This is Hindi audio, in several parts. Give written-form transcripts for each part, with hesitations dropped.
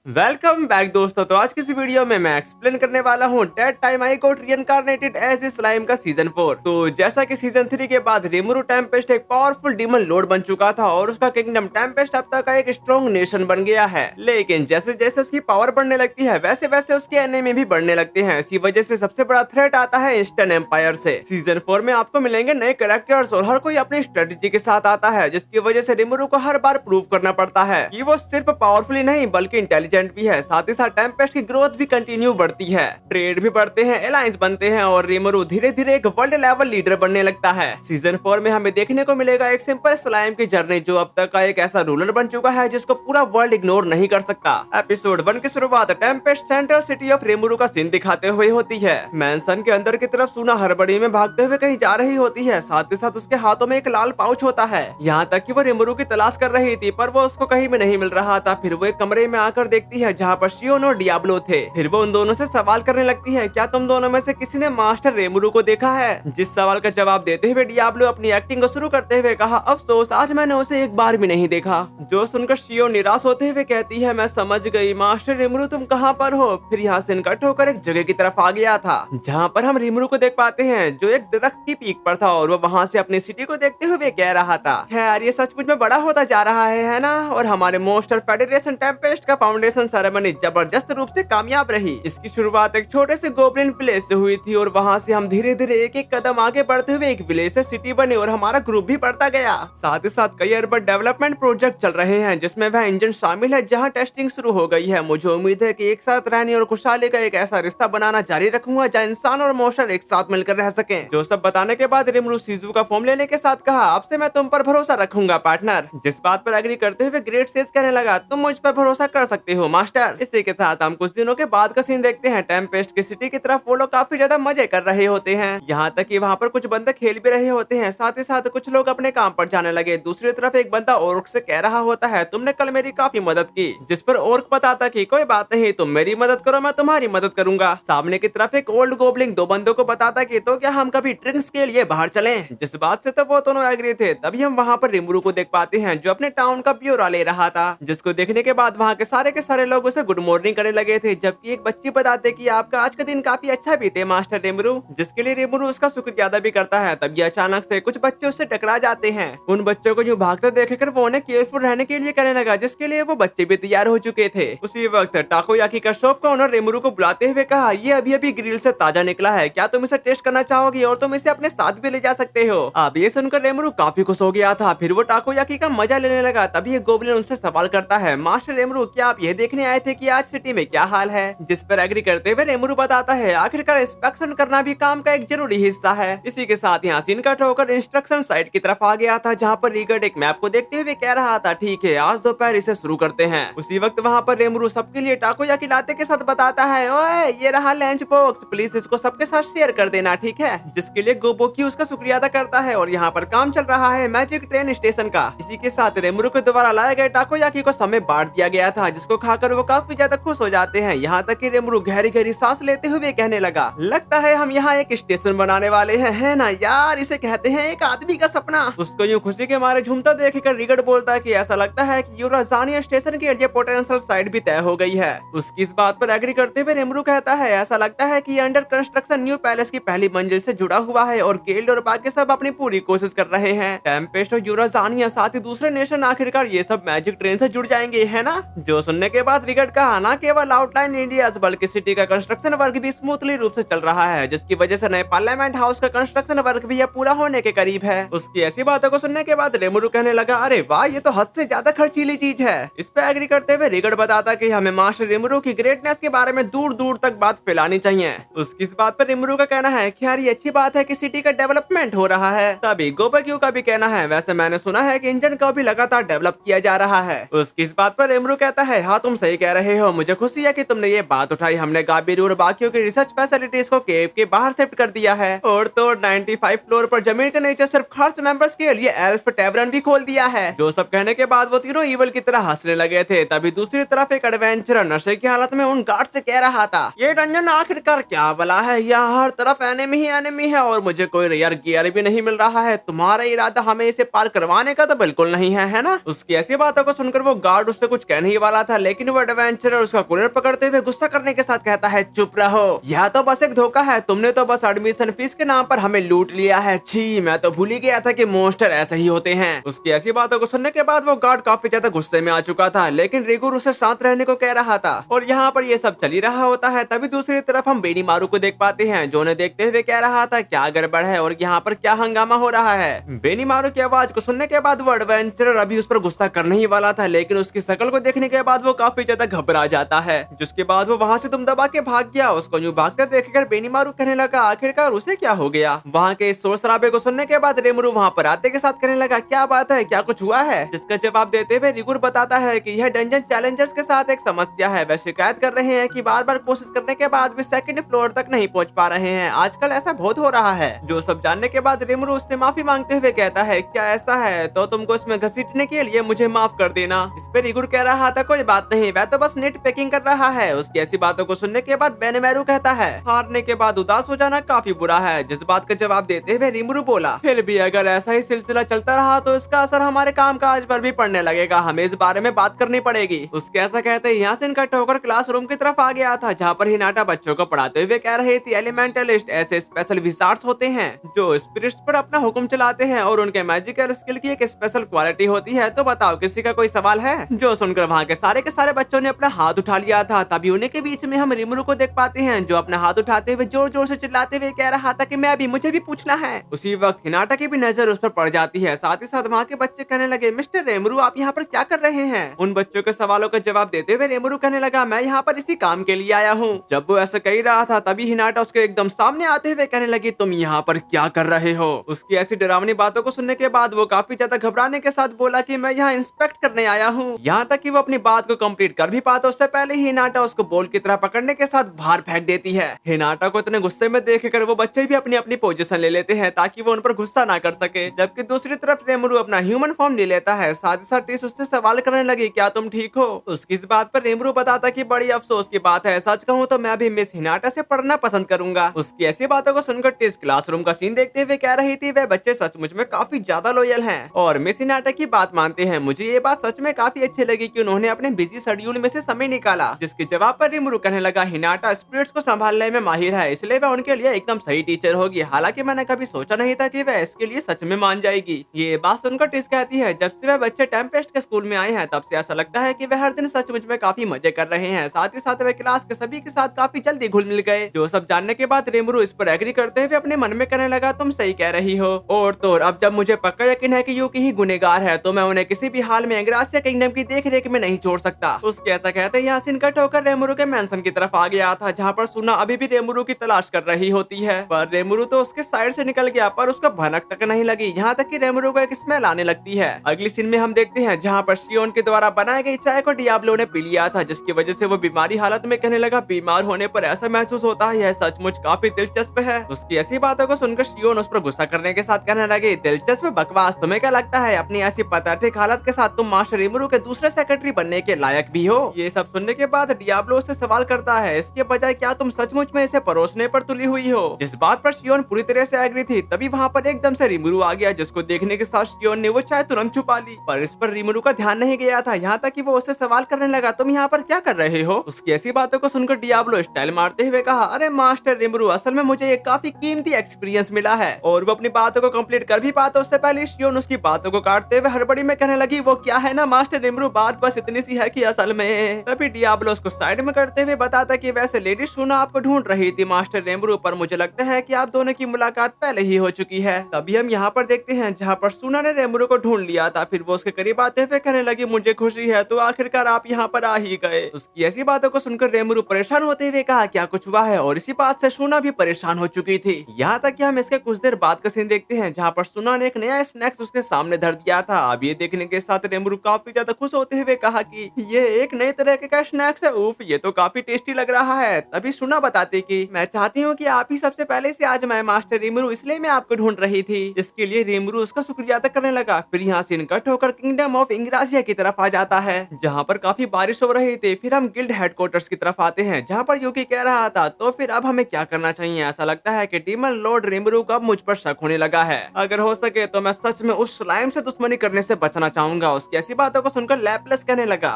वेलकम बैक दोस्तों। तो आज की इस वीडियो में मैं एक्सप्लेन करने वाला हूँ that time I got reincarnated as a slime का सीजन 4। तो जैसा कि सीजन 3 के बाद रिमुरु टेम्पेस्ट एक पावरफुल डीमन लॉर्ड बन चुका था और उसका किंगडम टेम्पेस्ट अब तक का एक स्ट्रॉन्ग नेशन बन गया है। लेकिन जैसे जैसे उसकी पावर बढ़ने लगती है वैसे वैसे उसके एनिमी भी बढ़ने लगते हैं। इसी वजह से सबसे बड़ा थ्रेट आता है ईस्टर्न एम्पायर से। सीजन 4 में आपको मिलेंगे नए कैरेक्टर्स और हर कोई अपनी स्ट्रेटेजी के साथ आता है, जिसकी वजह से रिमुरु को हर बार प्रूव करना पड़ता है कि वो सिर्फ पावरफुल ही नहीं बल्कि इंटेलिजेंट भी है। साथ ही साथ टेम्पेस्ट की ग्रोथ भी कंटिन्यू बढ़ती है, ट्रेड भी बढ़ते हैं, अलायंस बनते हैं और रिमुरु धीरे धीरे एक वर्ल्ड लेवल लीडर बनने लगता है। सीजन 4 में हमें देखने को मिलेगा एक सिंपल स्लाइम की जर्नी जो अब तक का एक ऐसा रूलर बन चुका है जिसको पूरा वर्ल्ड इग्नोर नहीं कर सकता। एपिसोड 1 की शुरुआत टेम्पेस्ट सेंट्रल सिटी ऑफ रिमुरु का सीन दिखाते हुए होती है। मैंसन के अंदर की तरफ सूना हड़बड़ी में भागते हुए कहीं जा रही होती है। साथ ही साथ उसके हाथों में एक लाल पाउच होता है। यहाँ तक कि वो रिमुरु की तलाश कर रही थी पर वो उसको कहीं भी नहीं मिल रहा था। फिर वो एक कमरे में आकर देखती है जहाँ पर शियोन और डियाब्लो थे। फिर वो उन दोनों से सवाल करने लगती है, क्या तुम दोनों में से किसी ने मास्टर रिमुरु को देखा है? जिस सवाल का जवाब देते हुए डियाब्लो अपनी एक्टिंग को शुरू करते हुए कहा, अफसोस आज मैंने उसे एक बार भी नहीं देखा। जो सुनकर शियोन निराश होते हुए कहती है, मैं समझ गई मास्टर रिमुरु तुम कहाँ पर हो। फिर यहाँ से कट होकर एक जगह की तरफ आ गया था जहाँ पर हम रिमुरु को देख पाते हैं जो एक दरख्त की पीक पर था और वो वहाँ से अपनी सिटी को देखते हुए कह रहा था, खैर ये सचमुच में बड़ा होता जा रहा है ना। और हमारे मोस्टर फेडरेशन टेम्पेस्ट का फाउंडेशन सेरेमनी जबरदस्त रूप से कामयाब रही। इसकी शुरुआत एक छोटे से गोब्लिन विलेज से हुई थी और वहाँ से हम धीरे धीरे एक एक कदम आगे बढ़ते हुए एक विलेज से सिटी बने और हमारा ग्रुप भी बढ़ता गया। साथ ही साथ कई अर्बन डेवलपमेंट प्रोजेक्ट चल रहे हैं जिसमें वह इंजन शामिल है जहाँ टेस्टिंग शुरू हो गई है। मुझे उम्मीद है कि एक साथ रहने और खुशहाली का एक ऐसा रिश्ता बनाना जारी रखूंगा जहाँ इंसान और मोस्टर एक साथ मिलकर रह सके। जो सब बताने के बाद रिमुरु शिजू का फॉर्म लेने के साथ कहा, अब से मैं तुम पर भरोसा रखूंगा पार्टनर। जिस बात पर एग्री करते हुए ग्रेट सेज कहने लगा, तुम मुझ पर भरोसा कर सकते हो मास्टर। इसी के साथ हम कुछ दिनों के बाद का सीन देखते हैं। टेम्पेस्ट की सिटी की तरफ वो लोग काफी ज्यादा मजे कर रहे होते हैं। यहाँ तक कि वहाँ पर कुछ बंदे खेल भी रहे होते हैं। साथ ही साथ कुछ लोग अपने काम पर जाने लगे। दूसरी तरफ एक बंदा ओर्क से कह रहा होता है, तुमने कल मेरी काफी मदद की। जिस पर ओर्क बताता कि कोई बात नहीं, तुम मेरी मदद करो मैं तुम्हारी मदद करूंगा। सामने की तरफ एक ओल्ड गोबलिंग दो बंदों को बताता कि तो क्या हम कभी ड्रिंक्स के लिए बाहर चलें। जिस बात से तो वो दोनों एग्री थे। तभी हम वहाँ पर रिमुरु को देख पाते हैं जो अपने टाउन का ब्यौरा ले रहा था, जिसको देखने के बाद वहाँ के सारे लोग उसे गुड मॉर्निंग करने लगे थे। जबकि एक बच्ची बताते कि आपका आज का दिन काफी अच्छा बीते मास्टर रिमुरु, जिसके लिए रिमुरु उसका शुक्रिया अदा भी करता है। तभी अचानक से कुछ बच्चे उससे टकरा जाते हैं। उन बच्चों को यूं भागते देखकर वो उन्हें केयरफुल रहने के लिए कहने लगा, जिसके लिए वो बच्चे भी तैयार हो चुके थे। उसी वक्त टाकोयाकी का शॉप का ओनर रिमुरु को बुलाते हुए कहा, ये अभी अभी ग्रिल से ताजा निकला है, क्या तुम इसे टेस्ट करना चाहोगी और तुम इसे अपने साथ भी ले जा सकते हो। अब ये सुनकर रिमुरु काफी खुश हो गया था। फिर वो टाकोयाकी का मजा लेने लगा। तभी एक गोबलिन उनसे सवाल करता है, मास्टर रिमुरु क्या आप ये देखने आए थे कि आज सिटी में क्या हाल है। जिस पर एग्री करते हुए रिमुरु बताता है, आखिरकार इंस्पेक्शन करना भी काम का एक जरूरी हिस्सा है। इसी के साथ यहाँ सीन कट होकर इंस्ट्रक्शन साइट की तरफ आ गया था जहाँ पर रीगर्ड एक मैप को देखते हुए कह रहा था, ठीक है आज दोपहर इसे शुरू करते हैं। उसी वक्त वहाँ पर रिमुरु सबके लिए टाकोयाकी लाते के साथ बताता है, ओए ये रहा लंच बॉक्स, प्लीज इसको सबके साथ शेयर कर देना ठीक है। जिसके लिए गोबोकी उसका शुक्रिया अदा करता है और यहाँ पर काम चल रहा है मैजिक ट्रेन स्टेशन का। इसी के साथ रिमुरु के द्वारा लाए गए टाकोयाकी को समय बांट दिया गया था, जिसको खाकर वो काफी ज्यादा खुश हो जाते हैं। यहाँ तक कि रिमुरु गहरी गहरी सांस लेते हुए कहने लगा, लगता है हम यहाँ एक स्टेशन बनाने वाले हैं, है ना यार, इसे कहते हैं एक आदमी का सपना। उसको यूं खुशी के मारे झूमता देखकर रिगर्ड बोलता है कि ऐसा लगता है कि यूराजानिया स्टेशन के लिए पोटेंशियल साइट भी तय हो गई है। उसकी इस बात पर एग्री करते हुए रिमुरु कहता है, ऐसा लगता है कि अंडर कंस्ट्रक्शन न्यू पैलेस की पहली मंजिल से जुड़ा हुआ है और गेल्ड और बाकी सब अपनी पूरी कोशिश कर रहे हैं। टेम्पेस्ट और यूराजानिया साथ ही दूसरे नेशन आखिरकार ये सब मैजिक ट्रेन से जुड़ जाएंगे, है ना। जो सुनने के बाद रिगर्ड कहा, ना केवल आउटलाइन इंडियाज बल्कि सिटी का कंस्ट्रक्शन वर्क भी स्मूथली रूप से चल रहा है, जिसकी वजह से नए पार्लियामेंट हाउस का कंस्ट्रक्शन वर्क भी पूरा होने के करीब है। उसकी ऐसी बातों को सुनने के बाद रिमुरु कहने लगा, अरे वाह ये तो हद से ज्यादा खर्चीली चीज है। इस पे एग्री करते हुए रिगर्ड बताता कि हमें मास्टर रिमुरु की ग्रेटनेस के बारे में दूर दूर तक बात फैलानी चाहिए। उसकी इस बात पर रिमुरु का कहना है कि यार ये अच्छी बात है कि सिटी का डेवलपमेंट हो रहा है। तभी गोबक्यू का भी कहना है, वैसे मैंने सुना है कि इंजन को भी लगातार डेवलप किया जा रहा है। उसकी इस बात पर रिमुरु कहता है, हाँ तुम सही कह रहे हो, मुझे खुशी है कि तुमने ये बात उठाई। हमने गाबिरू और बाकियों की रिसर्च फैसिलिटीज को केव के बाहर शिफ्ट कर दिया है और तो 95 फ्लोर पर जमीन के नीचे सिर्फ खास मेंबर्स के लिए एल्फ टैवरन भी खोल दिया है। जो सब कहने के बाद वो तीनों ईवल की तरह हंसने लगे थे। तभी दूसरी तरफ एक एडवेंचरर नशे की हालत में उन गार्ड से कह रहा था, ये डंजन आखिरकार क्या बला है, यहाँ हर तरफ एनिमी ही एनिमी है और मुझे कोई रेयर गियर भी नहीं मिल रहा है। तुम्हारा इरादा हमें इसे पार करवाने का तो बिल्कुल नहीं है, है ना। उसकी ऐसी बातों को सुनकर वो गार्ड उससे कुछ कहने ही वाला था, लेकिन वो एडवेंचरर उसका कूलर पकड़ते हुए गुस्सा करने के साथ कहता है चुप रहो, यह तो बस एक धोखा है, तुमने तो बस एडमिशन फीस के नाम पर हमें लूट लिया है। छी, मैं तो भूल ही गया था कि मॉन्स्टर ऐसे ही होते हैं। उसकी ऐसी बातों को सुनने के बाद वो गार्ड काफी ज्यादा गुस्से में आ चुका था, लेकिन रिगुर उसे शांत रहने को कह रहा था। और यहाँ पर ये सब चल ही रहा होता है, तभी दूसरी तरफ हम बेनीमारू को देख पाते हैं, जो उन्हें देखते हुए कह रहा था क्या गड़बड़ है और यहाँ पर क्या हंगामा हो रहा है। बेनीमारू की आवाज को सुनने के बाद वो एडवेंचरर अभी उस पर गुस्सा करने ही वाला था, लेकिन उसकी शक्ल को देखने के बाद वो काफी ज्यादा घबरा जाता है, जिसके बाद वो वहाँ से दुम दबा के भाग गया। उसको यूं भागते देखकर बेनीमारू कहने लगा आखिरकार उसे क्या हो गया। वहाँ के इस शोर शराबे को सुनने के बाद रेमुरु वहाँ पर आते के साथ कहने लगा क्या बात है, क्या कुछ हुआ है। जिसका जवाब देते हुए रिगुर बताता है कि यह डंजन चैलेंजर्स के साथ एक समस्या है। वे शिकायत कर रहे हैं कि बार बार कोशिश करने के बाद भी सेकंड फ्लोर तक नहीं पहुंच पा रहे हैं। आजकल ऐसा बहुत हो रहा है। जो सब जानने के बाद रेमुरु उससे माफी मांगते हुए कहता है क्या ऐसा है तो तुमको इसमें घसीटने के लिए मुझे माफ कर देना। इस पे रिगुर कह रहा था कोई बात नहीं, वह तो बस नेट पैकिंग कर रहा है। उसकी ऐसी बातों को सुनने के बाद बेनीमारू कहता है हारने के बाद उदास हो जाना काफी बुरा है। जिस बात का जवाब देते हुए रिमुरु बोला फिर भी अगर ऐसा ही सिलसिला चलता रहा तो इसका असर हमारे काम काज पर भी पड़ने लगेगा, हमें इस बारे में बात करनी पड़ेगी। उसके ऐसा कहते ही यहाँ से इनकट होकर क्लासरूम की तरफ आ गया था, जहाँ पर हिनाटा बच्चों को पढ़ाते हुए कह रही थी एलिमेंटलिस्ट ऐसे स्पेशल विजार्ड्स होते हैं जो स्पिरिट्स पर अपना हुक्म चलाते हैं और उनके मैजिकल स्किल की एक स्पेशल क्वालिटी होती है। तो बताओ किसी का कोई सवाल है। जो सुनकर वहाँ के सारे बच्चों ने अपना हाथ उठा लिया था। तभी उन्हीं के बीच में हम रिमुरु को देख पाते हैं, जो अपना हाथ उठाते हुए जोर जोर से चिल्लाते हुए कह रहा था कि मैं भी, मुझे भी पूछना है। उसी वक्त हिनाटा की भी नजर उस पर पड़ जाती है। साथ ही साथ वहाँ के बच्चे कहने लगे मिस्टर रेमुरु आप यहाँ पर क्या कर रहे हैं। उन बच्चों के सवालों का जवाब देते हुए रेमुरु कहने लगा मैं यहाँ पर इसी काम के लिए आया हूँ। जब वो ऐसा कह रहा था तभी हिनाटा उसके एकदम सामने आते हुए कहने लगी तुम यहाँ पर क्या कर रहे हो। उसकी ऐसी डरावनी बातों को सुनने के बाद वो काफी ज्यादा घबराने के साथ बोला कि मैं यहाँ इंस्पेक्ट करने आया हूँ। यहाँ तक कि वो अपनी बात को कंप्लीट कर भी पाता उससे पहले ही हिनाटा उसको बॉल की तरह पकड़ने के साथ बाहर फेंक देती है। हिनाटा को इतने गुस्से में देखकर वो बच्चे भी अपनी अपनी पोजीशन ले लेते हैं ताकि वो उन पर गुस्सा ना कर सके। जबकि दूसरी तरफ रेमुरु अपना ह्यूमन फॉर्म ले लेता है। साथ ही साथ टिस उससे सवाल करने लगी क्या तुम ठीक हो। उसकी इस बात पर रेमुरु बताता कि बड़ी अफसोस की बात है, सच कहूँ तो मैं भी मिस हिनाटा से पढ़ना पसंद करूंगा। उसकी ऐसी बातों को सुनकर टिस क्लासरूम का सीन देखते हुए कह रही थी वे बच्चे सचमुच में काफी ज्यादा लॉयल हैं और मिस हिनाटा की बात मानते हैं। मुझे ये बात सच में काफी अच्छी लगी कि उन्होंने अपने बिजी शेड्यूल में से समय निकाला। जिसके जवाब पर रिमुरु कहने लगा हिनाटा स्पिरिट्स को संभालने में माहिर है, इसलिए वह उनके लिए एकदम सही टीचर होगी। हालांकि मैंने कभी सोचा नहीं था कि वह इसके लिए सच में मान जाएगी। ये बात सुनकर टिस कहती है जब से वह बच्चे टेम्पेस्ट के स्कूल में आए हैं तब से ऐसा लगता है कि वह हर दिन सचमुच में काफी मजे कर रहे हैं। साथ ही साथ वे क्लास के सभी के साथ काफी जल्दी घुल मिल गए। जो सब जानने के बाद रेमुरु इस पर एग्री करते हुए अपने मन में कहने लगा तुम सही कह रही हो। और तो अब जब मुझे पक्का यकीन है कि यूकी ही गुनेगार है तो मैं उन्हें किसी भी हाल में एंग्रासिया किंगडम की देख रेख में नहीं छोड़ सकता। उसके ऐसा कहते ही यासिन कट होकर रेमुरु के मेंशन की तरफ आ गया था, जहाँ पर सुना अभी भी रेमुरु की तलाश कर रही होती है। पर रेमुरु तो उसके साइड से निकल गया पर उसको भनक तक नहीं लगी, यहाँ तक कि रेमुरु को एक स्मेल आने लगती है। अगली सीन में हम देखते हैं जहाँ पर शियोन के द्वारा बनाई गई चाय को डियाब्लो ने पी लिया था, जिसकी वजह से वो बीमारी हालत में कहने लगा बीमार होने पर ऐसा महसूस होता है, यह सचमुच काफी दिलचस्प है। उसकी ऐसी बातों को सुनकर शियोन उस पर गुस्सा करने के साथ कहने लगे दिलचस्प बकवास, तुम्हें क्या लगता है अपनी ऐसी पथेटिक हालत के साथ तुम मास्टर रिमुरु के दूसरे सेक्रेटरी बनने के लायक भी हो। ये सब सुनने के बाद डियाब्लो से सवाल करता है इसके बजाय क्या तुम सचमुच में इसे परोसने पर तुली हुई हो। जिस बात पर शियोन पूरी तरह से एग्री थी तभी वहाँ पर एकदम से रिमुरु आ गया, जिसको देखने के साथ शियोन ने वो चाय तुरंत छुपा ली। पर इस पर रिमुरु का ध्यान नहीं गया था, यहाँ तक कि वो उससे सवाल करने लगा तुम यहाँ पर क्या कर रहे हो। उसकी ऐसी बातों को सुनकर डियाब्लो स्टाइल मारते हुए कहा अरे मास्टर रिमुरु असल में मुझे एक काफी कीमती एक्सपीरियंस मिला है। और वो अपनी बातों को कंप्लीट कर भी पाता उससे पहले शियोन उसकी बातों को काटते हुए हड़बड़ी में कहने लगी वो क्या है ना मास्टर रिमुरु, बात बस इतनी सी है कि असल में। तभी डियाब्लो उसको साइड में करते हुए बताता कि वैसे लेडी सुना आपको ढूंढ रही थी मास्टर रिमुरु, पर मुझे लगता है कि आप दोनों की मुलाकात पहले ही हो चुकी है। तभी हम यहाँ पर देखते हैं जहाँ पर सुना ने रिमुरु को ढूंढ लिया था। फिर वो उसके करीब आते हुए कहने लगी मुझे खुशी है तो आखिरकार आप यहाँ पर आ ही गए। उसकी ऐसी बातों को सुनकर रिमुरु परेशान होते हुए कहा क्या कुछ हुआ है, और इसी बात से सुना भी परेशान हो चुकी थी। यहाँ तक कि हम इसके कुछ देर बाद का सीन देखते हैं जहाँ पर सुना ने एक नया स्नैक्स उसके सामने धर दिया था। अब ये देखने के साथ रिमुरु काफी ज्यादा खुश होते हुए कहा कि ये एक नए तरह का स्नैक्स है, उफ ये तो काफी टेस्टी लग रहा है। तभी सुना बताती कि मैं चाहती हूँ कि आप ही सबसे पहले से आज मैं मास्टर रिमुरु, इसलिए मैं आपको ढूंढ रही थी। इसके लिए रिमुरु उसका शुक्रिया अदा करने लगा। फिर यहाँ सीन कट होकर किंगडम ऑफ इंग्रासिया की तरफ आ जाता है जहाँ पर काफी बारिश हो रही थी। फिर हम गिल्ड हेडक्वार्टर्स की तरफ आते हैं जहाँ पर यूकी कह रहा था तो फिर अब हमें क्या करना चाहिए। ऐसा लगता है कि डीमन लॉर्ड रिमुरु का मुझ पर शक होने लगा है, अगर हो सके तो मैं सच में उस स्लाइम से दुश्मनी करने से बचना चाहूंगा। उसकी ऐसी बातों को सुनकर लैपलेस कहने लगा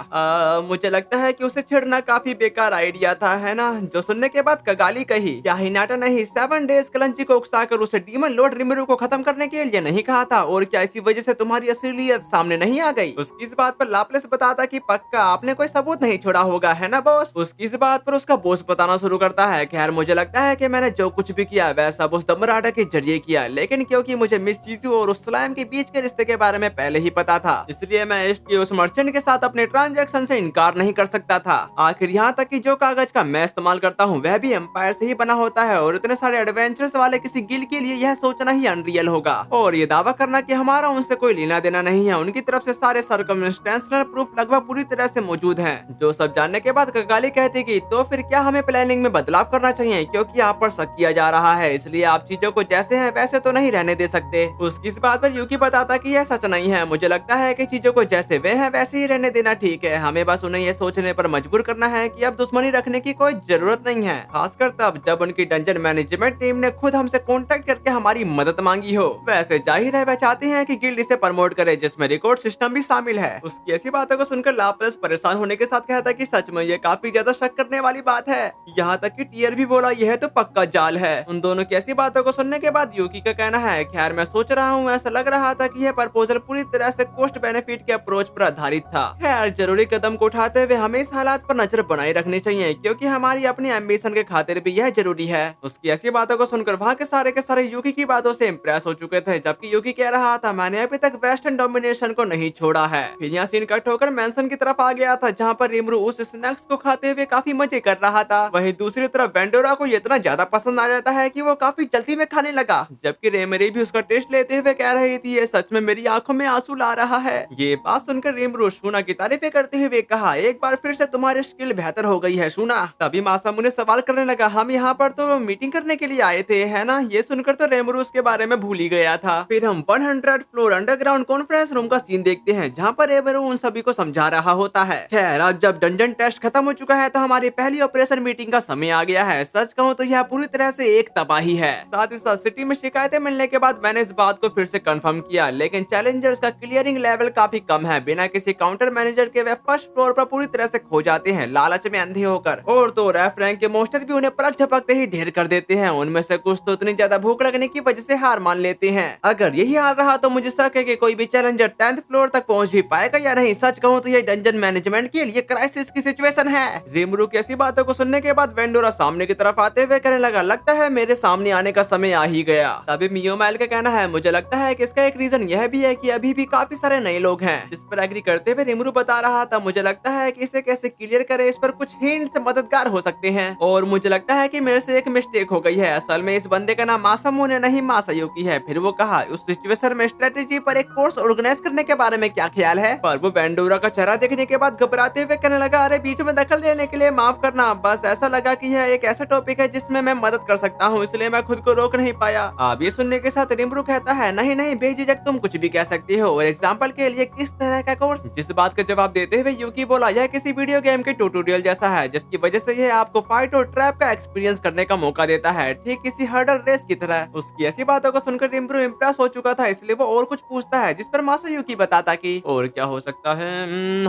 मुझे लगता है कि उसे छेड़ना काफी बेकार आइडिया था, है ना। जो सुनने के बाद कगाली कही, क्या हिनाटा ने ही 7 डेज क्लंची को उकसाकर उसे डीमन लॉर्ड रिमुरु को खत्म करने के लिए नहीं कहा था, और क्या इसी वजह से तुम्हारी असलियत सामने नहीं आ गई। उसकी इस बात पर लाप्लेस बताता कि पक्का आपने कोई सबूत नहीं छोड़ा होगा, है ना बॉस। उसकी इस बात पर उसका बॉस बताना शुरू करता है, खैर मुझे लगता है कि मैंने जो कुछ भी किया वह सब उस दमराडा के जरिए किया, लेकिन क्योंकि मुझे मिस चीजू और उस स्लाइम के बीच के रिश्ते के बारे में पहले ही पता था, इसलिए मैं ईस्ट के उस मर्चेंट के साथ अपने ट्रांजैक्शन से इनकार नहीं कर सकता था। आखिर यहाँ तक कि जो कागज का मैं इस्तेमाल करता हूँ वह भी एम्पायर से ही बना होता है, और इतने सारे एडवेंचर्स वाले किसी गिल्ड के लिए यह सोचना ही अनरियल होगा, और ये दावा करना कि हमारा उनसे कोई लेना देना नहीं है। उनकी तरफ से सारे सर्कमस्टेंशियल प्रूफ लगभग पूरी तरह से मौजूद हैं। जो सब जानने के बाद कगाली कहती कि तो फिर क्या हमें प्लानिंग में बदलाव करना चाहिए, क्योंकि आप पर शक किया जा रहा है, इसलिए आप चीजों को जैसे हैं वैसे तो नहीं रहने दे सकते। उसकी इस बात पर यूकी बताता कि यह सच नहीं है, मुझे लगता है कि चीजों को जैसे वे हैं वैसे ही रहने देना ठीक है। हमें बस उन्हें यह सोचने पर मजबूर करना है कि अब दुश्मनी रखने की कोई जरूरत नहीं है, खासकर तब जब उनकी डंजन मैनेजमेंट टीम ने खुद हमसे कांटेक्ट करके हमारी मदद मांगी हो। वैसे जाहिर है वह चाहते हैं कि गिल्ड इसे प्रमोट करे, जिसमें रिकॉर्ड सिस्टम भी शामिल है। उसकी ऐसी बातों को सुनकर लाप्लेस परेशान होने के साथ कहता कि सच में ये काफी ज्यादा शक करने वाली बात है। यहाँ तक कि टीयर भी बोला यह तो पक्का जाल है। उन दोनों की ऐसी बातों को सुनने के बाद यूकी का कहना है, खैर मैं सोच रहा हूँ, ऐसा लग रहा था कि यह प्रपोजल पूरी तरह से कॉस्ट बेनिफिट के अप्रोच पर आधारित था। खैर जरूरी कदम को उठाते हुए हमें इस हालात पर नजर बनाए रखनी चाहिए, क्योंकि हमारी अपनी एम्बिशन के खातिर भी यह जरूरी है। उसकी ऐसी बातों को सुनकर वहाँ के सारे यूकी की बातों से इम्प्रेस हो चुके थे, जबकि यूकी कह रहा था मैंने अभी तक वेस्टर्न डोमिनेशन को नहीं छोड़ा है। फिर यहाँ सीन कट होकर मेंशन की तरफ आ गया था, जहाँ पर रिमरू उस स्नैक्स को खाते हुए काफी मजे कर रहा था। वहीं दूसरी तरफ वेंडोरा को इतना ज्यादा पसंद आ जाता है कि वो काफी जल्दी में खाने लगा, जबकि रेमरी भी उसका टेस्ट लेते हुए कह रही थी ये सच में मेरी आंखों में आंसू ला रहा है। ये बात सुनकर रिमरू शूना की तारीफें करते हुए कहा, एक बार फिर से तुम्हारी स्किल बेहतर हो गई है शूना। तभी मासामू ने सवाल करने लगा, हम यहाँ पर तो मीटिंग करने के लिए आए थे, है ना। ये सुनकर तो रेमरू उसके बारे में भूल ही गया था। फिर हम 100 फ्लोर अंडरग्राउंड कॉन्फ्रेंस रूम का सीन देखते हैं, जहाँ पर रेमरू उन सभी को समझा रहा होता है। खैर अब जब डंजन टेस्ट खत्म हो चुका है तो हमारी पहली ऑपरेशन मीटिंग का समय आ गया है। सच कहूँ तो यह पूरी तरह से एक तबाही है। साथ ही साथ सिटी में शिकायतें मिलने के बाद मैंने इस बात को फिर से कंफर्म किया, लेकिन चैलेंजर्स का क्लियरिंग लेवल काफी कम है। बिना किसी काउंटर मैनेजर के वे फर्स्ट फ्लोर पर पूरी तरह से खो जाते हैं, लालच में अंधे होकर। और तो रेफ रैंक के मोस्टर भी उन्हें पलक झपकते ही ढेर कर देते हैं। उनमें से कुछ तो इतनी ज्यादा भूख लगने की वजह से हार मान लेते हैं। अगर यही हाल रहा तो मुझे शक है कि कोई भी चैलेंजर 10th फ्लोर तक पहुंच भी पाएगा या नहीं। सच कहूं तो ये डंजन मैनेजमेंट के लिए क्राइसिस की सिचुएशन है। रिमरू की ऐसी बातों को सुनने के बाद वेंडोरा सामने की तरफ आते हुए कहने लगा, लगता है मेरे सामने आने का समय आ ही गया। तभी मियोमाइल का कहना है, मुझे लगता है कि इसका एक रीजन यह भी है कि अभी भी काफी सारे नए लोग हैं। जिस पर एग्री करते हुए रिमरू बता रहा था, मुझे लगता है कि इसे कैसे क्लियर करे, इस पर कुछ हिंट्स मददगार हो सकते हैं। और मुझे लगता है कि मेरे से एक मिस्टेक हो गई है। असल में इस बंदे का नाम मासामू ने नहीं मासायुकी है। फिर वो कहा, उस सिचुएशन में स्ट्रेटेजी पर एक कोर्स ऑर्गेनाइज करने के बारे में क्या ख्याल है। पर वो वेंडोरा का चेहरा देखने के बाद घबराते हुए कहने लगा, अरे बीच में दखल देने के लिए माफ करना, बस ऐसा लगा कि यह एक ऐसा टॉपिक है जिसमें मैं मदद कर सकता हूँ, इसलिए मैं खुद को रोक नहीं पाया। अब ये सुनने के साथ रिमरू कहता है, नहीं नहीं बेझिझक तुम कुछ भी कह सकती हो, और एग्जाम्पल के लिए किस तरह का कोर्स। जिस बात का जवाब देते हुए यूकी बोला, यह किसी वीडियो गेम के ट्यूटोरियल जैसा है, जिसकी वजह से यह आपको फाइट और ट्रैप का एक्सपीरियंस करने का मौका देता है, ठीक किसी हर्डल रेस की तरह। उसकी ऐसी बातों को सुनकर रिमरू इम्प्रेस हो चुका था, इसलिए वो और कुछ पूछता है, जिस पर मासायुकी बताता कि और क्या हो सकता है,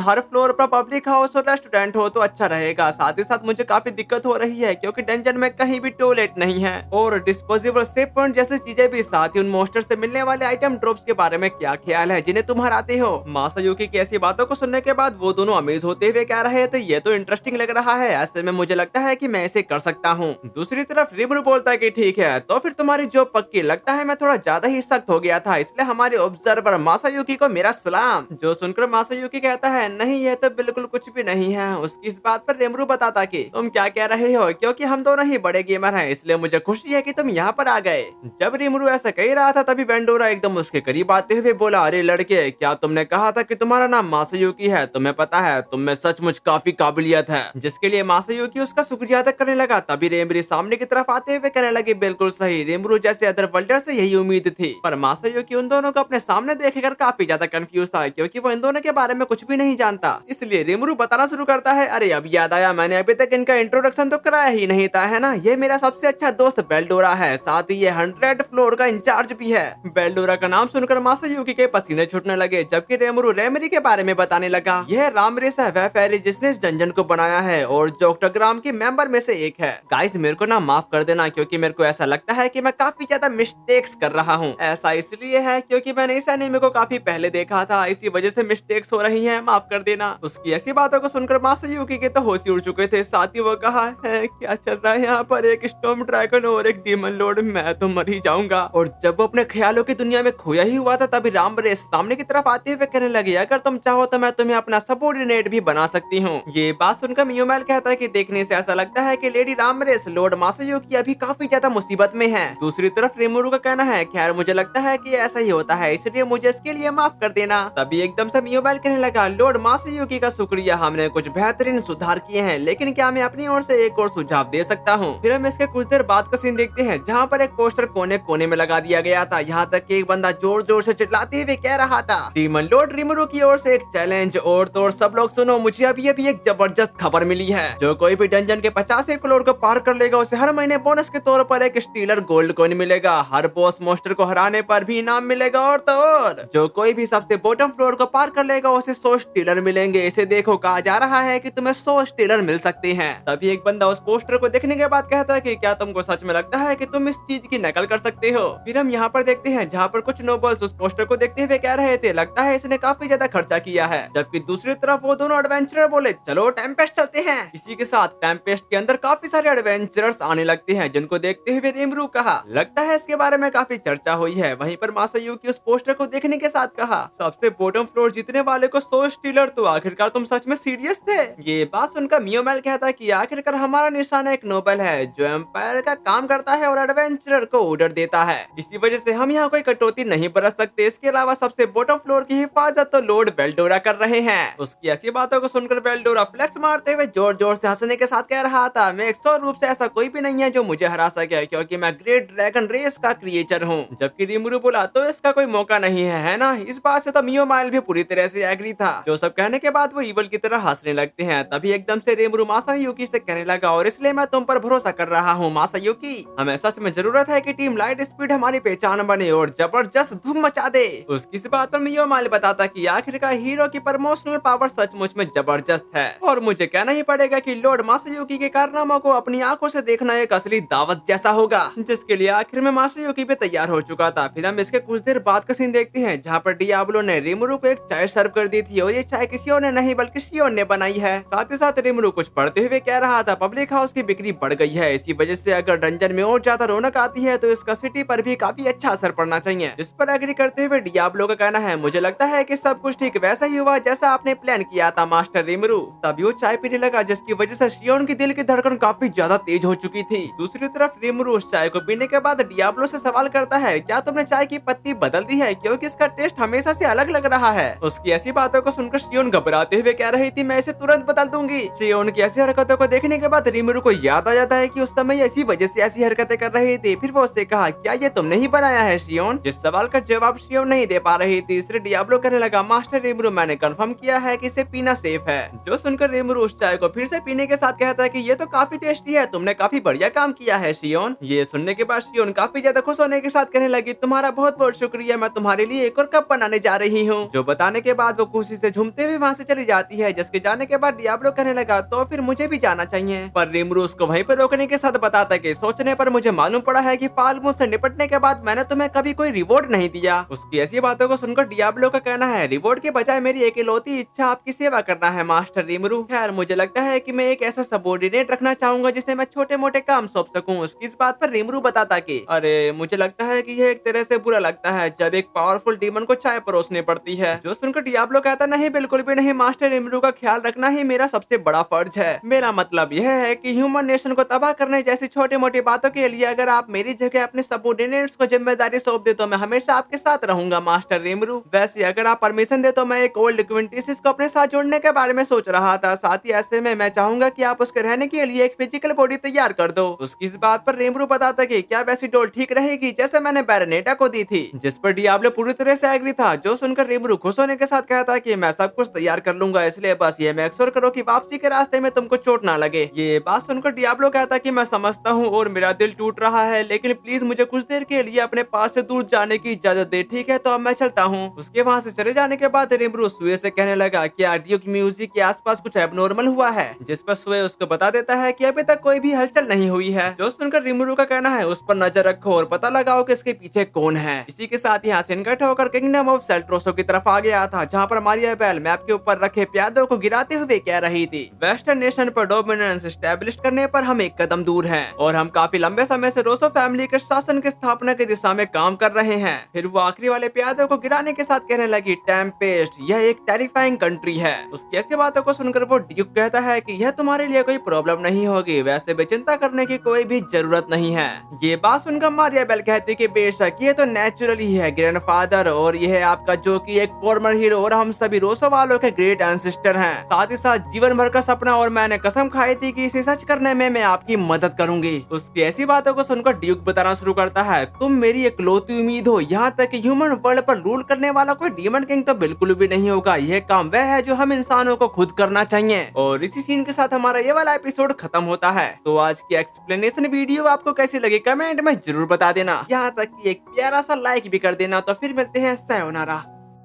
हर फ्लोर पर पब्लिक हाउस और रेस्टोरेंट हो तो अच्छा रहेगा। साथ ही साथ मुझे काफी दिक्कत हो रही है क्योंकि डंजन में कहीं भी टॉयलेट नहीं है, और डिस्पोजेबल सेफ पॉइंट जैसी चीजें भी। साथ ही उन मोस्टर से मिलने वाले आइटम ड्रॉप्स के बारे में क्या ख्याल है जिन्हें तुम हराते हो। मासायुकी की ऐसी बातों को सुनने के बाद वो दोनों अमेज होते हुए कह रहे थे, ये तो इंटरेस्टिंग लग रहा है, ऐसे में मुझे लगता है कि मैं इसे कर सकता हूँ। दूसरी तरफ रिमरू बोलता है कि ठीक है, तो फिर तुम्हारी जॉब पक्की। लगता है मैं थोड़ा ज्यादा ही सख्त हो गया था, इसलिए हमारे ऑब्जर्वर मासायुकी को मेरा सलाम। जो सुनकर मासायुकी कहता है, नहीं यह तो बिल्कुल कुछ भी नहीं है। उसकी इस बात पर रिमरू बताता कि तुम क्या कह रहे हो, क्योंकि हम दोनों ही बड़े गेमर हैं, इसलिए मुझे खुशी है कि तुम यहाँ पर आ गए। जब रिमरू ऐसा कह रहा था तभी वेंडोरा एकदम उसके करीब आते हुए बोला, अरे लड़के, क्या तुमने कहा था कि तुम्हारा नाम मासायुकी है? तुम्हें पता है तुम में सचमुच काफी काबिलियत है। जिसके लिए मासायुकी उसका शुक्रिया अदा करने लगा। तभी रेमरी सामने की तरफ आते हुए कहने लगे, बिल्कुल सही, रिमरू जैसे अदर वर्ल्डर से यही उम्मीद थी। पर मासायुकी उन दोनों को अपने सामने देखकर काफी ज्यादा कंफ्यूज था, क्योंकि वो इन दोनों के बारे में कुछ भी नहीं जानता। इसलिए रिमरू बताना शुरू करता है, अरे अब याद आया, मैंने अभी तक इनका इंट्रोडक्शन तो कराया ही नहीं था, है ना। ये मेरा सबसे अच्छा दोस्त बेल्डोरा है, साथ ही ये 100 फ्लोर का इंचार्ज भी है। बेल्डोरा का नाम सुनकर मासायुकी के पसीने छूटने लगे, जबकि रिमरू रेमरी के बारे में बताने लगा। यह है रामरेस है वह फेरी जिसने इस डंजन को बनाया है और जो ऑक्टाग्राम के मेंबर में से एक है। गाइस मेरे को ना माफ कर देना क्योंकि मेरे को ऐसा लगता है कि मैं काफी ज्यादा मिस्टेक्स कर रहा हूँ। ऐसा इसलिए है क्योंकि मैंने इस एनीमे को काफी पहले देखा था, इसी वजह से मिस्टेक्स हो रही हैं, माफ कर देना। उसकी ऐसी बातों को सुनकर मासायुकी के तो होश ही उड़ चुके थे। साथ ही वो कहा है क्या चल रहा है यहाँ पर, एक स्टॉर्म ड्रैगन और एक डीमन लॉर्ड, मैं तो मर ही जाऊंगा। और जब वो अपने ख्यालों की दुनिया में खोया ही हुआ था तभी रामरेस सामने की तरफ आते हुए कहने लगी अगर तुम चाहो तो मैं तुम्हें अपना सबॉर्डिनेट भी बना सकती हूँ। ये बात सुनकर मियोमेल कहता है कि देखने से ऐसा लगता है कि लेडी रामरेस लॉर्ड मासायुकी अभी काफी ज्यादा मुसीबत में है। दूसरी तरफ रिमुरु का कहना है खैर मुझे लगता है कि ऐसा ही होता है इसलिए मुझे इसके लिए माफ कर देना। तभी एकदम से मियोमेल कहने लगा लॉर्ड मासायुकी का शुक्रिया, हमने कुछ बेहतरीन सुधार किए हैं लेकिन क्या मैं अपनी ओर से एक और सुझाव दे सकता हूँ। फिर हम इसके कुछ देर बाद का सीन देखते हैं जहाँ पर एक पोस्टर कोने कोने में लगा दिया गया था। यहाँ तक कि एक बंदा जोर जोर से चिल्लाते हुए कह रहा था डीमन लॉर्ड रिमुरु की ओर से एक चैलेंज, और तो और सब लोग सुनो मुझे अभी अभी एक जबरदस्त खबर मिली है। जो कोई भी डंजन के 50वें फ्लोर को पार कर लेगा उसे हर महीने बोनस के तौर पर एक स्टीलर गोल्ड कॉइन मिलेगा। हर बॉस मोस्टर को हराने पर भी इनाम मिलेगा, और तो और जो कोई भी सबसे बॉटम फ्लोर को पार कर लेगा उसे 100 स्टीलर मिलेंगे। इसे देखो कहा जा रहा है कि तुम्हें 100 स्टीलर मिल सकते हैं। तभी एक बंदा उस पोस्टर को देखने के बाद कहता है कि क्या तुमको सच में लगता है कि तुम इस चीज की नकल कर सकते हो। फिर हम यहाँ पर देखते हैं जहाँ पर कुछ नोबल्स उस पोस्टर को देखते हुए कह रहे थे लगता है इसने काफी ज्यादा खर्चा किया है, जबकि दूसरी तरफ वो दोनों एडवेंचरर बोले चलो टेम्पेस्ट चलते हैं। इसी के साथ टेम्पेस्ट के अंदर काफी सारे एडवेंचरर्स आने लगते हैं जिनको देखते हुए रिमुरु कहा लगता है इसके बारे में काफी चर्चा हुई है। वहीं पर मासायुकी उस पोस्टर को देखने के साथ कहा सबसे बॉटम फ्लोर जीतने वाले को 100 स्टीलर, तो आखिरकार तुम सच में सीरियस थे। ये बात सुनकर मियोमेल कहता है कि आखिरकार हमारा निशाना एक नोबल है जो एम्पायर का काम करता है और एडवेंचरर को ऑर्डर देता है, इसी वजह से हम यहाँ कोई कटौती नहीं बरत सकते। इसके अलावा सबसे बॉटम फ्लोर की हिफाजत तो लॉर्ड बेल्डोरा कर रहे हैं। उसकी ऐसी बातों को सुनकर बेल्डोरा फ्लेक्स मारते हुए जोर जोर से हंसने के साथ कह रहा था मैं 100 रूप से ऐसा कोई भी नहीं है जो मुझे हरा सके क्योंकि मैं ग्रेट ड्रैगन रेस का क्रिएचर हूँ। जबकि रिमुरु बोला तो इसका कोई मौका नहीं है ना। इस बात से तो मियोमेल भी पूरी तरह से एग्री था। जो सब कहने के बाद वो इवल की तरह हंसने लगते हैं। तभी एकदम से रिमुरु मासायुकी से कहने लगा और इसलिए मैं तुम पर भरोसा कर रहा हूँ मासायुकी, हमें सच में जरूरत है कि टीम लाइट स्पीड हमारी पहचान बने और जबरदस्त धूम मचा दे। उसकी इस बात पर मियोमेल बताता कि आखिरकार हीरो की प्रमोशनल पावर सचमुच में जबरदस्त है और मुझे कहना ही पड़ेगा कि लॉर्ड मासायुकी के कारनामों को अपनी आंखों से देखना एक असली दावत जैसा होगा, जिसके लिए आखिर में मासायुकी भी तैयार हो चुका था। फिर हम इसके कुछ देर बाद का सीन देखते हैं जहाँ पर डियाब्लो ने रिमुरु को एक चाय सर्व कर दी थी और ये चाय किसी और ने नहीं बल्कि शियोन ने बनाई है। साथ ही साथ रिमुरु कुछ पढ़ते हुए कह रहा था पब्लिक हाउस की बिक्री बढ़ गई है, इसी वजह से अगर डंजन में और ज्यादा रौनक आती है तो इसका सिटी पर भी काफी अच्छा असर पड़ना चाहिए। जिस पर एग्री करते हुए डियाब्लो का कहना है मुझे लगता है कि सब कुछ ठीक वैसा ही हुआ जैसा आपने प्लान किया था मास्टर रिमुरु। तभी वो चाय पीने लगा जिसकी वजह से शियोन की दिल की धड़कन काफी ज्यादा तेज हो चुकी थी। दूसरी तरफ रिमुरु उस चाय को पीने के बाद डियाब्लो से सवाल करता है क्या तुमने चाय की पत्ती बदल दी है क्योंकि इसका टेस्ट हमेशा से अलग लग रहा है। उसकी ऐसी बातों को सुनकर शियोन घबराते हुए कह रही थी मैं इसे तुरंत बदल दूंगी। शियोन की ऐसी हरकतों को देखने के बाद रिमुरु को याद आ जाता है कि उस समय इसी वजह से ऐसी हरकतें कर रही थी। फिर वो उससे कहा क्या ये तुमने ही बनाया है शियोन। जिस सवाल का जवाब शियोन नहीं दे पा रही थी इसलिए डियाब्लो कहने लगा मास्टर रिमुरु मैंने कंफर्म किया है कि इसे पीना सेफ है। जो सुनकर रिमुरु उस चाय को फिर से पीने के साथ कहता है कि ये तो काफी टेस्टी है, तुमने काफी बढ़िया काम किया है शियोन। ये सुनने के बाद शियोन काफी ज्यादा खुश होने के साथ कहने लगी तुम्हारा बहुत बहुत शुक्रिया, मैं तुम्हारे लिए एक और कप बनाने जा रही हूँ। जो बताने के बाद वो खुशी से झूमते हुए वहाँ से चली जाती है। जिसके जाने के बाद डियाब्लो कहने लगा तो फिर मुझे भी जाना चाहिए, पर रिमुरु उसको वहीं पर रोकने के साथ बताता कि सोचने पर मुझे मालूम पड़ा है कि फालमून से निपटने के बाद मैंने तुम्हें कभी कोई रिवॉर्ड नहीं दिया। उसकी ऐसी बातों को सुनकर डियाब्लो का कहना है रिवॉर्ड के बजाय मेरी इकलौती इच्छा आपकी सेवा करना है मास्टर रिमुरु। खैर मुझे लगता है कि मैं एक ऐसा सबॉर्डिनेट रखना चाहूंगा जिसे मैं छोटे मोटे काम सौंप सकूं। उसकी इस बात पर रिमुरु बताता कि अरे मुझे लगता है कि यह एक तरह से बुरा लगता है जब एक पावरफुल डीमन को चाय परोसनी पड़ती है। जो सुनकर डियाब्लो कहता नहीं बिल्कुल भी नहीं मास्टर रिमुरु का ख्याल रखना ही मेरा सबसे बड़ा फर्ज है। मेरा मतलब यह है कि ह्यूमन नेशन को तबाह करने जैसी छोटी मोटी बातों के लिए अगर आप मेरी जगह अपने सबॉर्डिनेट्स को जिम्मेदारी सौंप दे तो मैं हमेशा आपके साथ रहूंगा मास्टर रिमुरु। वैसे अगर आप परमिशन दे तो मैं एक ओल्ड क्विंटिसिस को अपने साथ जोड़ने के बारे में सोच रहा था। साथ ही ऐसे में मैं चाहूंगा कि आप उसके रहने के लिए एक फिजिकल बॉडी तैयार कर दो। उसकी इस बात पर रिमुरु बताता कि क्या वैसी डोल ठीक रहेगी जैसे मैंने बैरनेटा को दी थी। जिस पर डियाब्लो पूरी तरह से एग्री था। जो सुनकर रिमुरु खुश होने के साथ कहता कि मैं सब कुछ तैयार कर लूंगा, इसलिए बस ये मेक श्योर करो कि वापसी के रास्ते में तुमको चोट ना लगे। ये बात सुनकर डियाब्लो कहता कि मैं समझता हूँ और मेरा दिल टूट रहा है, लेकिन प्लीज मुझे कुछ देर के लिए अपने पास से दूर जाने की इजाजत दे। ठीक है तो अब मैं चलता हूँ। उसके वहाँ से चले जाने के बाद रिमुरु सुए से कहने लगा क्या ड्यूक म्यूजिक के आसपास कुछ एबनॉर्मल हुआ है, जिस पर सुए उसको बता देता है कि अभी तक कोई भी हलचल नहीं हुई है। जो सुनकर रिमुरु का कहना है उस पर नजर रखो और पता लगाओ कि इसके पीछे कौन है। इसी के साथ यहाँ से कट होकर किंगडम ऑफ सेल्ट्रोसो की तरफ आ गया था, जहाँ पर मारियाबेल मैप के ऊपर रखे प्यादों को गिराते हुए कह रही थी वेस्टर्न नेशन पर डोमिनेंस स्टैब्लिश करने पर हम एक कदम दूर हैं और हम काफी लंबे समय से रोसो फैमिली के शासन की स्थापना की दिशा में काम कर रहे हैं। फिर वो आखिरी वाले प्यादों को गिराने के साथ कहने लगी टेम्पेस्ट यह एक टेरिफाइंग कंट्री है। उसकी ऐसी बातों को सुनकर वो ड्यूक कहता है कि यह तुम्हारे लिए कोई प्रॉब्लम नहीं होगी, वैसे भी चिंता करने की कोई भी जरूरत नहीं है। ये बात सुनकर मारियाबेल कहती कि बेशक ये तो नेचुरल ही है ग्रैंडफादर, और यह है आपका जो कि एक फॉर्मर हीरो और हम सभी रोसो वालों के ग्रेट एंसेस्टर हैं। साथ ही साथ जीवन भर का सपना और मैंने कसम खाई थी कि इसे सच करने में मैं आपकी मदद करूंगी। उसकी ऐसी बातों को सुनकर ड्यूक बताना शुरू करता है तुम मेरी इकलौती उम्मीद हो, यहाँ तक कि ह्यूमन वर्ल्ड पर रूल करने वाला कोई डीमन किंग तो बिल्कुल भी नहीं होगा। यह काम वह है जो हम इंसानों को खुद करना चाहिए। और इसी सीन के साथ हमारा ये वाला एपिसोड खत्म होता है। तो आज की एक्सप्लेनेशन वीडियो आपको कैसी लगी कमेंट में जरूर बता देना, यहाँ तक कि एक प्यारा सा लाइक भी कर देना। तो फिर मिलते हैं, सायोनारा।